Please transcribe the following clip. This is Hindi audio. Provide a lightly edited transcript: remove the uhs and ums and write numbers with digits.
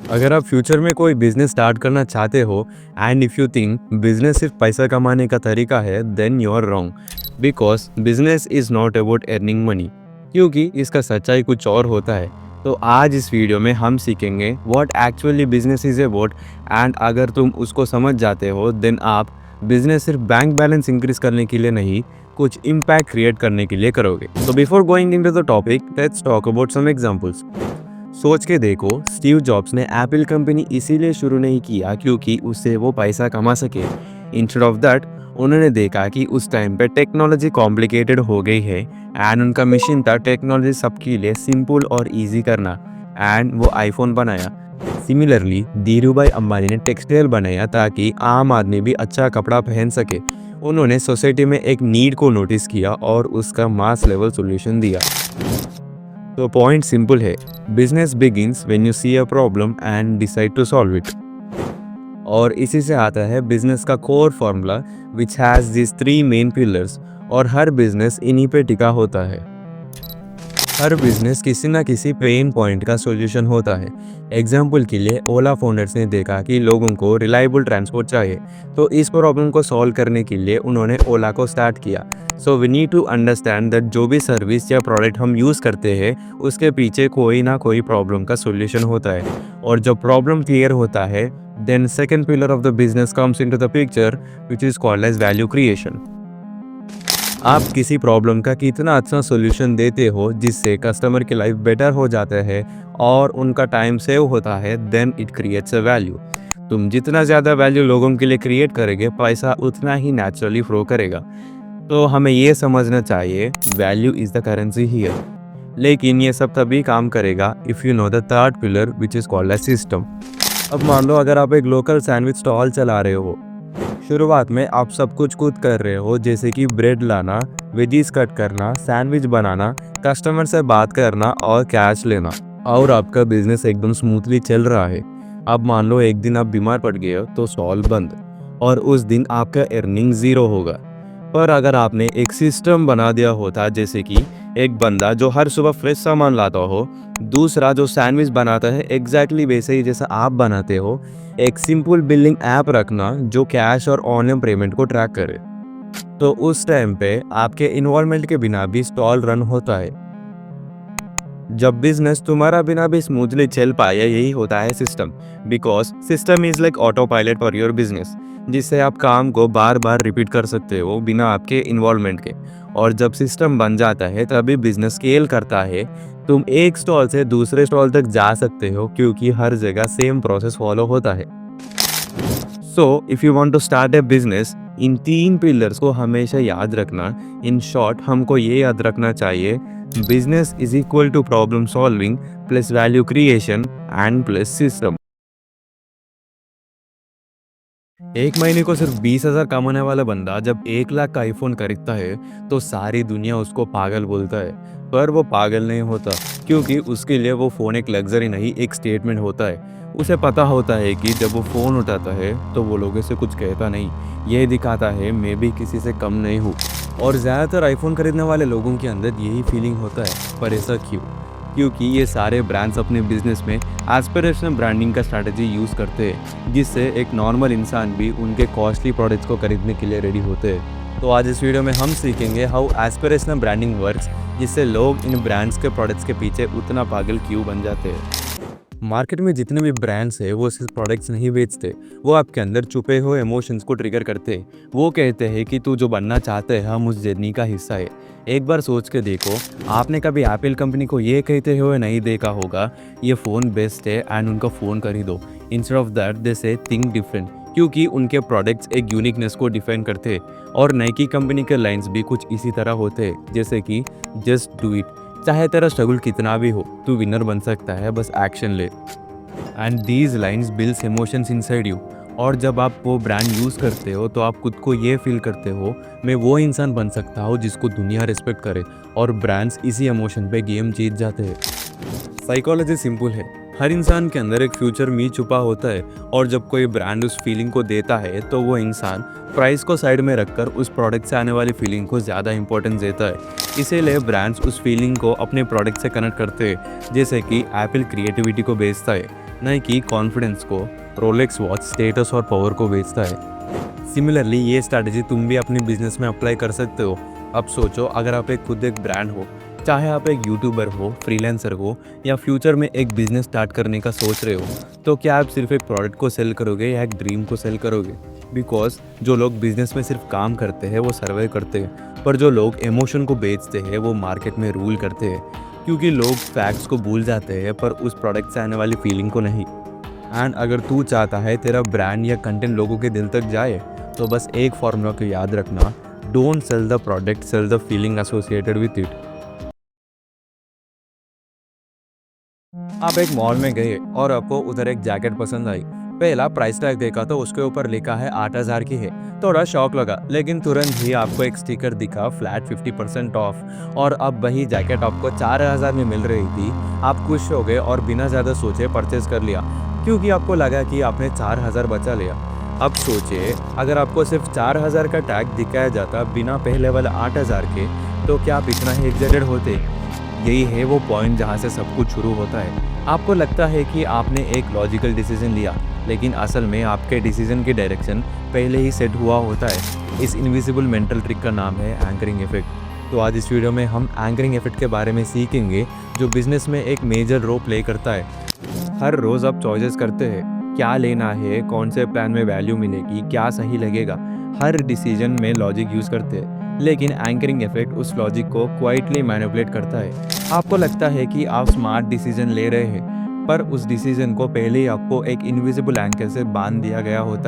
अगर आप फ्यूचर में कोई बिजनेस स्टार्ट करना चाहते हो and if you think business सिर्फ पैसा कमाने का तरीका है, then you are wrong. Because business is not about earning money, क्योंकि इसका सच्चाई कुछ और होता है। तो आज इस वीडियो में हम सीखेंगे what actually business is about, and अगर तुम उसको समझ जाते हो देन आप बिजनेस सिर्फ बैंक बैलेंस इंक्रीज करने के लिए नहीं, कुछ इम्पैक्ट क्रिएट करने के लिए करोगे। तो before going into the topic, let's talk about some examples. सोच के देखो, स्टीव जॉब्स ने एप्पल कंपनी इसीलिए शुरू नहीं किया क्योंकि उससे वो पैसा कमा सके। इंस्टेड ऑफ दैट, उन्होंने देखा कि उस टाइम पे टेक्नोलॉजी कॉम्प्लिकेटेड हो गई है एंड उनका मिशन था टेक्नोलॉजी सबके लिए सिंपल और इजी करना, एंड वो आईफोन बनाया। सिमिलरली धीरूभाई अंबानी ने टेक्सटाइल बनाया ताकि आम आदमी भी अच्छा कपड़ा पहन सके। उन्होंने सोसाइटी में एक नीड को नोटिस किया और उसका मास लेवल सॉल्यूशन दिया। तो पॉइंट सिंपल है, business begins when you see a problem and decide to solve it. और इसी से आता है बिजनेस का core formula which has this three main pillars, और हर बिजनेस इन्हीं पे टिका होता है। हर बिजनेस किसी ना किसी पेन पॉइंट का सॉल्यूशन होता है। एग्जाम्पल के लिए ओला फाउंडर्स ने देखा कि लोगों को रिलायबल ट्रांसपोर्ट चाहिए, तो इस प्रॉब्लम को सॉल्व करने के लिए उन्होंने ओला को स्टार्ट किया। So we need to understand that जो भी सर्विस या प्रोडक्ट हम यूज़ करते हैं उसके पीछे कोई ना कोई प्रॉब्लम का सॉल्यूशन होता है। और जब प्रॉब्लम क्लियर होता है then second pillar of the business comes into the picture which is called as value creation. आप किसी प्रॉब्लम का कितना अच्छा सॉल्यूशन देते हो जिससे कस्टमर की लाइफ बेटर हो जाता है और उनका टाइम सेव होता है, then it creates a value. तुम जितना ज़्यादा वैल्यू लोगों के लिए क्रिएट करेंगे, पैसा उतना ही नेचुरली फ्लो करेगा। तो हमें ये समझना चाहिए, value is the currency here. लेकिन ये सब तभी काम करेगा if you know the third pillar which is called as system. अब मान लो अगर आप एक लोकल सैंडविच स्टॉल चला रहे हो। शुरुआत में आप सब कुछ खुद कर रहे हो, जैसे कि ब्रेड लाना, वेजीज कट करना, सैंडविच बनाना, कस्टमर से बात करना और कैश लेना, और आपका बिजनेस एकदम स्मूथली चल रहा है। अब मान लो एक दिन आप बीमार पड़ गए हो तो स्टॉल बंद, और उस दिन आपका अर्निंग ज़ीरो होगा। पर अगर आपने एक सिस्टम बना दिया होता, जैसे कि एक बंदा जो हर सुबह फ्रेश सामान लाता हो, दूसरा जो सैंडविच बनाता है एग्जैक्टली वैसे ही जैसा आप बनाते हो, एक सिंपल बिलिंग ऐप रखना जो कैश और ऑनलाइन पेमेंट को ट्रैक करे, तो उस टाइम पे आपके इन्वॉल्वमेंट के बिना भी स्टॉल रन होता है। जब बिजनेस तुम्हारा बिना भी स्मूथली चल पाए, यही होता है system. Because system is like auto pilot for your business, जिससे आप काम को बार बार रिपीट कर सकते हो बिना आपके इन्वॉल्वमेंट के। और जब सिस्टम बन जाता है तभी बिजनेस स्केल करता है। तुम एक स्टॉल से दूसरे स्टॉल तक जा सकते हो क्योंकि हर जगह सेम प्रोसेस फॉलो होता है। So if you want to start a business, इन तीन पिलर्स को हमेशा याद रखना। इन शॉर्ट हमको ये याद रखना चाहिए, business is equal to problem solving plus value creation and plus system. एक महीने को सिर्फ 20,000 कमाने वाला बंदा जब 1 लाख का आईफोन खरीदता है तो सारी दुनिया उसको पागल बोलता है। पर वो पागल नहीं होता, क्योंकि उसके लिए वो फ़ोन एक लग्जरी नहीं, एक स्टेटमेंट होता है। उसे पता होता है कि जब वो फ़ोन उठाता है तो वो लोगों से कुछ कहता नहीं, ये दिखाता है मैं भी किसी से कम नहीं हूँ। और ज़्यादातर आईफोन खरीदने वाले लोगों के अंदर यही फीलिंग होता है। पर ऐसा क्यों? क्योंकि ये सारे ब्रांड्स अपने बिजनेस में एस्पिरेशनल ब्रांडिंग का स्ट्रैटेजी यूज़ करते हैं, जिससे एक नॉर्मल इंसान भी उनके कॉस्टली प्रोडक्ट्स को खरीदने के लिए रेडी होते हैं। तो आज इस वीडियो में हम सीखेंगे हाउ एस्पिरेशनल ब्रांडिंग वर्क्स, जिससे लोग इन ब्रांड्स के प्रोडक्ट्स के पीछे उतना पागल क्यों बन जाते हैं। मार्केट में जितने भी ब्रांड्स हैं वो सिर्फ प्रोडक्ट्स नहीं बेचते, वो आपके अंदर छुपे हुए इमोशंस को ट्रिगर करते हैं। वो कहते हैं कि तू जो बनना चाहते हैं हम उस जर्नी का हिस्सा है। एक बार सोच के देखो, आपने कभी एप्पल कंपनी को ये कहते हुए नहीं देखा होगा ये फ़ोन बेस्ट है एंड उनका फ़ोन खरीदो। इंस्टेड ऑफ दैट दे से थिंक डिफरेंट, क्योंकि उनके प्रोडक्ट्स एक यूनिकनेस को डिफाइन करते हैं। और नाइकी कंपनी के लाइन्स भी कुछ इसी तरह होते हैं, जैसे कि जस्ट डू इट, चाहे तेरा स्ट्रगल कितना भी हो तू विनर बन सकता है, बस एक्शन ले। And these lines builds emotions inside you. और जब आप वो ब्रांड यूज़ करते हो तो आप खुद को ये फील करते हो मैं वो इंसान बन सकता हूँ जिसको दुनिया रिस्पेक्ट करे, और ब्रांड्स इसी इमोशन पे गेम जीत जाते हैं। साइकोलॉजी सिंपल है, हर इंसान के अंदर एक फ्यूचर मी छुपा होता है, और जब कोई ब्रांड उस फीलिंग को देता है तो वो इंसान प्राइस को साइड में रखकर उस प्रोडक्ट से आने वाली फीलिंग को ज़्यादा इंपॉर्टेंस देता है। इसीलिए ब्रांड्स उस फीलिंग को अपने प्रोडक्ट से कनेक्ट करते हैं, जैसे कि एप्पल क्रिएटिविटी को बेचता है, नाइकी कॉन्फिडेंस को, रोलेक्स वॉच स्टेटस और पावर को बेचता है। सिमिलरली ये स्ट्रैटेजी तुम भी अपने बिजनेस में अप्लाई कर सकते हो। अब सोचो, अगर आप खुद एक ब्रांड हो, चाहे आप एक यूट्यूबर हो, फ्रीलांसर हो या फ्यूचर में एक बिजनेस स्टार्ट करने का सोच रहे हो, तो क्या आप सिर्फ एक प्रोडक्ट को सेल करोगे या एक ड्रीम को सेल करोगे? बिकॉज जो लोग बिजनेस में सिर्फ काम करते हैं वो सर्वाइव करते हैं, पर जो लोग इमोशन को बेचते हैं वो मार्केट में रूल करते हैं, क्योंकि लोग फैक्ट्स को भूल जाते हैं पर उस प्रोडक्ट से आने वाली फीलिंग को नहीं। एंड अगर तू चाहता है तेरा ब्रांड या कंटेंट लोगों के दिल तक जाए, तो बस एक फॉर्मूला को याद रखना, don't sell the product, sell the feeling associated with it. आप एक मॉल में गए और आपको उधर एक जैकेट पसंद आई। पहला प्राइस टैग देखा तो उसके ऊपर लिखा है 8,000 की है। थोड़ा शॉक लगा, लेकिन तुरंत ही आपको एक स्टिकर दिखा, फ्लैट 50% ऑफ, और अब वही जैकेट आपको 4,000 में मिल रही थी। आप खुश हो गए और बिना ज़्यादा सोचे परचेज कर लिया, क्योंकि आपको लगा कि आपने 4,000 बचा लिया। अब सोचिए, अगर आपको सिर्फ 4,000 का टैग दिखाया जाता बिना पहले वाले 8,000 के, तो क्या आप इतना ही एक्साइटेड होते? यही है वो पॉइंट जहाँ से सब कुछ शुरू होता है। आपको लगता है कि आपने एक लॉजिकल डिसीजन लिया, लेकिन असल में आपके डिसीजन की डायरेक्शन पहले ही सेट हुआ होता है। इस इनविजिबल मेंटल ट्रिक का नाम है एंकरिंग इफेक्ट। तो आज इस वीडियो में हम एंकरिंग इफेक्ट के बारे में सीखेंगे, जो बिजनेस में एक मेजर रोल प्ले करता है। हर रोज़ आप चॉइसेस करते हैं, क्या लेना है, कौन से प्लान में वैल्यू मिलेगी, क्या सही लगेगा। हर डिसीजन में लॉजिक यूज़ करते हैं, लेकिन एंकरिंग इफेक्ट उस लॉजिक को क्वाइटली मैनिपुलेट करता है। आपको लगता है कि आप स्मार्ट डिसीजन ले रहे हैं, पर उस डिसीजन को पहले ही आपको एक इनविजिबल एंकर से बांध दिया गया होता है।